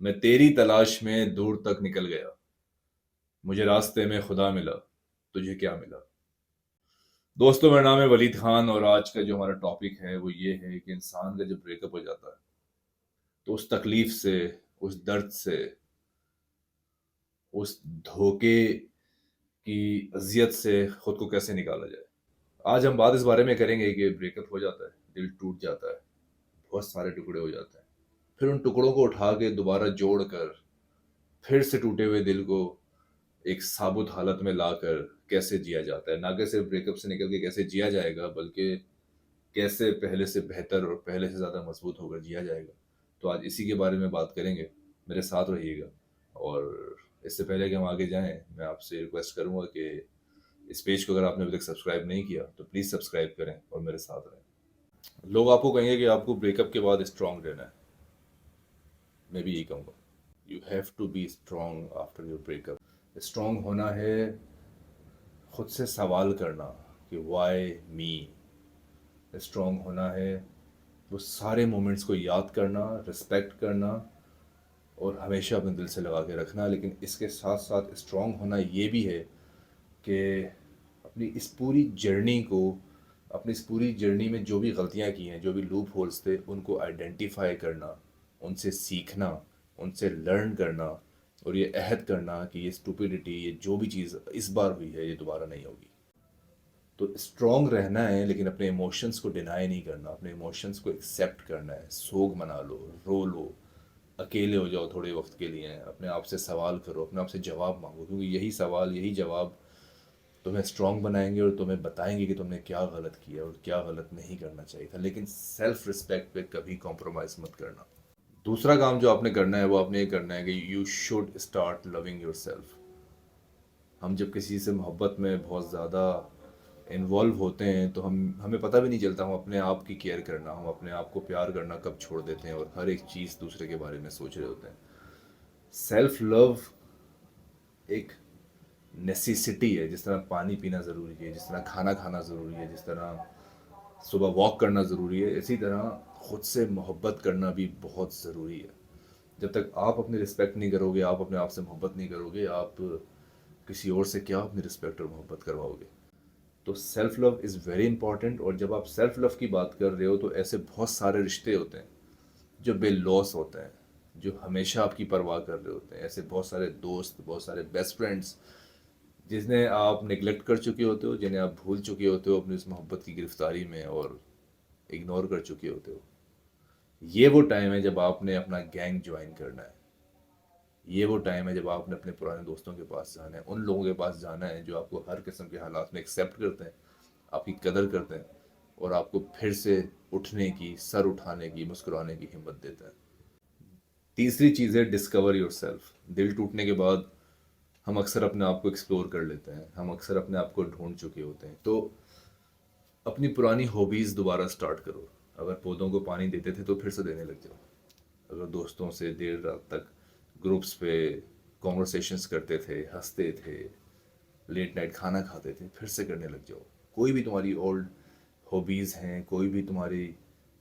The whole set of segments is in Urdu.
میں تیری تلاش میں دور تک نکل گیا، مجھے راستے میں خدا ملا، تجھے کیا ملا؟ دوستوں، میرا نام ہے ولید خان، اور آج کا جو ہمارا ٹاپک ہے وہ یہ ہے کہ انسان کا جب بریک اپ ہو جاتا ہے تو اس تکلیف سے، اس درد سے، اس دھوکے کی اذیت سے خود کو کیسے نکالا جائے۔ آج ہم بات اس بارے میں کریں گے کہ بریک اپ ہو جاتا ہے، دل ٹوٹ جاتا ہے، بہت سارے ٹکڑے ہو جاتے ہیں، پھر ان ٹکڑوں کو اٹھا کے دوبارہ جوڑ کر پھر سے ٹوٹے ہوئے دل کو ایک ثابت حالت میں لا کر کیسے جیا جاتا ہے، نہ کہ صرف بریک اپ سے نکل کے کیسے جیا جائے گا، بلکہ کیسے پہلے سے بہتر اور پہلے سے زیادہ مضبوط ہو کر جیا جائے گا۔ تو آج اسی کے بارے میں بات کریں گے، میرے ساتھ رہیے گا۔ اور اس سے پہلے کہ ہم آگے جائیں، میں آپ سے ریکویسٹ کروں گا کہ اس پیج کو اگر آپ نے ابھی تک سبسکرائب نہیں کیا تو پلیز سبسکرائب کریں اور میرے ساتھ رہیں۔ لوگ آپ کو کہیں گے کہ آپ کو بریک اپ کے بعد اسٹرانگ رہنا ہے، میں بھی یہی کہوں گا، you have to be strong after your break up. Strong ہونا ہے خود سے سوال کرنا کہ وائی می۔ اسٹرانگ ہونا ہے وہ سارے مومنٹس کو یاد کرنا، رسپیکٹ کرنا اور ہمیشہ اپنے دل سے لگا کے رکھنا۔ لیکن اس کے ساتھ ساتھ اسٹرانگ ہونا یہ بھی ہے کہ اپنی اس پوری جرنی کو، اپنی اس پوری جرنی میں جو بھی غلطیاں کی ہیں، جو بھی لوپ ہولز تھے، ان کو آئیڈینٹیفائی کرنا، ان سے سیکھنا، ان سے لرن کرنا، اور یہ عہد کرنا کہ یہ اسٹوپیڈیٹی، یہ جو بھی چیز اس بار ہوئی ہے یہ دوبارہ نہیں ہوگی۔ تو اسٹرانگ رہنا ہے لیکن اپنے ایموشنس کو ڈینائی نہیں کرنا، اپنے ایموشنس کو ایکسیپٹ کرنا ہے۔ سوگ منا لو، رو لو، اکیلے ہو جاؤ تھوڑے وقت کے لیے، اپنے آپ سے سوال کرو، اپنے آپ سے جواب مانگو، کیونکہ یہی سوال، یہی جواب تمہیں اسٹرانگ بنائیں گے اور تمہیں بتائیں گے کہ تم نے کیا غلط کیا اور کیا غلط نہیں کرنا چاہیے تھا۔ لیکن سیلف رسپیکٹ پہ کبھی کمپرومائز مت کرنا۔ دوسرا کام جو آپ نے کرنا ہے وہ آپ نے یہ کرنا ہے کہ you should start loving yourself. ہم جب کسی سے محبت میں بہت زیادہ انوالو ہوتے ہیں تو ہمیں پتہ بھی نہیں چلتا، ہم اپنے آپ کی کیئر کرنا، ہم اپنے آپ کو پیار کرنا کب چھوڑ دیتے ہیں اور ہر ایک چیز دوسرے کے بارے میں سوچ رہے ہوتے ہیں۔ سیلف لو ایک نیسیسٹی ہے، جس طرح پانی پینا ضروری ہے، جس طرح کھانا کھانا ضروری ہے، جس طرح صبح واک کرنا ضروری ہے، اسی طرح خود سے محبت کرنا بھی بہت ضروری ہے۔ جب تک آپ اپنی رسپیکٹ نہیں کرو گے، آپ اپنے آپ سے محبت نہیں کرو گے، آپ کسی اور سے کیا اپنی رسپیکٹ اور محبت کرواؤ گے؟ تو self love is very important. اور جب آپ سیلف لو کی بات کر رہے ہو تو ایسے بہت سارے رشتے ہوتے ہیں جو بے لوس ہوتے ہیں، جو ہمیشہ آپ کی پرواہ کر رہے ہوتے ہیں۔ ایسے بہت سارے دوست، بہت سارے بیسٹ فرینڈس جنہیں آپ نگلیکٹ کر چکے ہوتے ہو، جنہیں آپ بھول چکے ہوتے ہو اپنی اس محبت کی گرفتاری میں اور اگنور کر چکے ہوتے ہو۔ یہ وہ ٹائم ہے جب آپ نے اپنا گینگ جوائن کرنا ہے۔ یہ وہ ٹائم ہے جب آپ نے اپنے پرانے دوستوں کے پاس جانا ہے، ان لوگوں کے پاس جانا ہے جو آپ کو ہر قسم کے حالات میں ایکسیپٹ کرتے ہیں، آپ کی قدر کرتے ہیں، اور آپ کو پھر سے اٹھنے کی، سر اٹھانے کی، مسکرانے کی ہمت دیتے ہیں۔ تیسری چیز ہے ڈسکور یور سیلف۔ دل ٹوٹنے کے بعد ہم اکثر اپنے آپ کو ایکسپلور کر لیتے ہیں، ہم اکثر اپنے آپ کو ڈھونڈ چکے ہوتے ہیں۔ تو اپنی پرانی ہابیز دوبارہ سٹارٹ کرو۔ اگر پودوں کو پانی دیتے تھے تو پھر سے دینے لگ جاؤ۔ اگر دوستوں سے دیر رات تک گروپس پہ کانورسیشنز کرتے تھے، ہنستے تھے، لیٹ نائٹ کھانا کھاتے تھے، پھر سے کرنے لگ جاؤ۔ کوئی بھی تمہاری اولڈ ہابیز ہیں، کوئی بھی تمہاری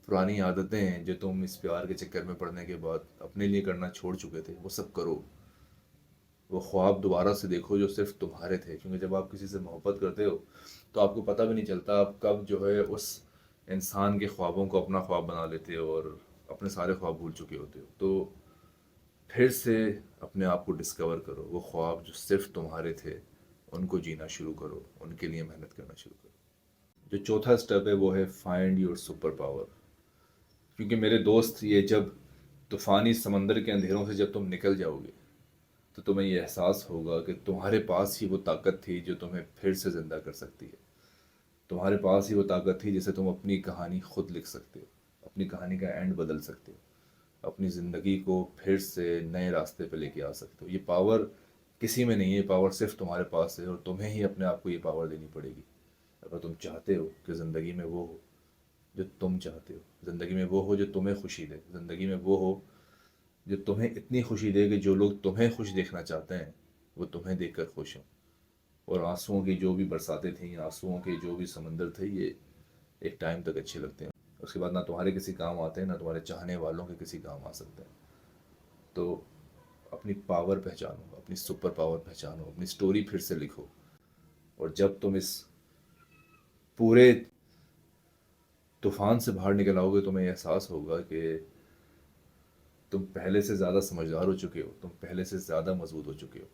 پرانی عادتیں ہیں جو تم اس پیار کے چکر میں پڑنے کے بعد اپنے لیے کرنا چھوڑ چکے تھے، وہ سب کرو۔ وہ خواب دوبارہ سے دیکھو جو صرف تمہارے تھے، کیونکہ جب آپ کسی سے محبت کرتے ہو تو آپ کو پتہ بھی نہیں چلتا آپ کب جو ہے اس انسان کے خوابوں کو اپنا خواب بنا لیتے ہو اور اپنے سارے خواب بھول چکے ہوتے ہو۔ تو پھر سے اپنے آپ کو ڈسکور کرو، وہ خواب جو صرف تمہارے تھے ان کو جینا شروع کرو، ان کے لیے محنت کرنا شروع کرو۔ جو چوتھا سٹیپ ہے وہ ہے فائنڈ یور سپر پاور۔ کیونکہ میرے دوست، یہ جب طوفانی سمندر کے اندھیروں سے جب تم نکل جاؤ گے تو تمہیں یہ احساس ہوگا کہ تمہارے پاس ہی وہ طاقت تھی جو تمہیں پھر سے زندہ کر سکتی ہے۔ تمہارے پاس ہی وہ طاقت تھی جسے تم اپنی کہانی خود لکھ سکتے ہو، اپنی کہانی کا اینڈ بدل سکتے ہو، اپنی زندگی کو پھر سے نئے راستے پہ لے کے آ سکتے ہو۔ یہ پاور کسی میں نہیں ہے، یہ پاور صرف تمہارے پاس ہے، اور تمہیں ہی اپنے آپ کو یہ پاور دینی پڑے گی اگر تم چاہتے ہو کہ زندگی میں وہ ہو جو تم چاہتے ہو، زندگی میں وہ ہو جو تمہیں خوشی دے، زندگی میں وہ ہو جو تمہیں اتنی خوشی دے کہ جو لوگ تمہیں خوش دیکھنا چاہتے ہیں وہ تمہیں دیکھ کر خوش ہوں۔ اور آنسوؤں کی جو بھی برساتیں تھیں، آنسوؤں کے جو بھی سمندر تھے، یہ ایک ٹائم تک اچھے لگتے ہیں، اس کے بعد نہ تمہارے کسی کام آتے ہیں، نہ تمہارے چاہنے والوں کے کسی کام آ سکتے ہیں۔ تو اپنی پاور پہچانو، اپنی سپر پاور پہچانو، اپنی سٹوری پھر سے لکھو. اور جب تم اس پورے طوفان سے باہر نکل آؤ گے تمہیں احساس ہوگا کہ تم پہلے سے زیادہ سمجھدار ہو چکے ہو، تم پہلے سے زیادہ مضبوط ہو چکے ہو،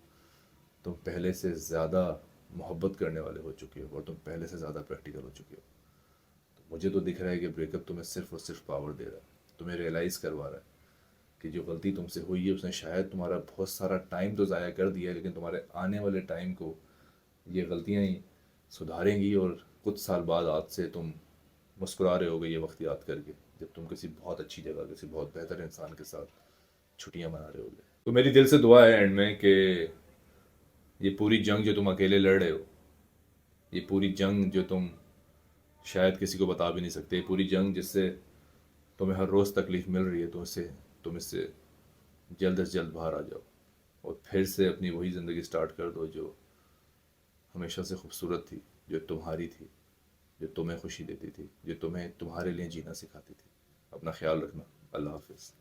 تم پہلے سے زیادہ محبت کرنے والے ہو چکے ہو، اور تم پہلے سے زیادہ پریکٹیکل ہو چکے ہو. مجھے تو دکھ رہا ہے کہ بریک اپ تمہیں صرف اور صرف پاور دے رہا ہے، تمہیں ریئلائز کروا رہا ہے کہ جو غلطی تم سے ہوئی ہے اس نے شاید تمہارا بہت سارا ٹائم تو ضائع کر دیا ہے، لیکن تمہارے آنے والے ٹائم کو یہ غلطیاں ہی سدھاریں گی. اور کچھ سال بعد آج سے تم مسکرا رہے ہوگے یہ وقت یاد کر کے، جب تم کسی بہت اچھی جگہ کسی بہت بہتر انسان کے ساتھ چھٹیاں منا رہے ہوگے. تو میری دل سے دعا ہے اینڈ میں کہ یہ پوری جنگ جو تم اکیلے لڑ رہے ہو، یہ پوری جنگ جو تم شاید کسی کو بتا بھی نہیں سکتے، یہ پوری جنگ جس سے تمہیں ہر روز تکلیف مل رہی ہے، تو تم اس سے جلد از جلد باہر آ جاؤ اور پھر سے اپنی وہی زندگی سٹارٹ کر دو جو ہمیشہ سے خوبصورت تھی، جو تمہاری تھی، جو تمہیں خوشی دیتی تھی، جو تمہیں تمہارے لیے جینا سکھاتی تھی. اپنا خیال رکھنا. اللہ حافظ.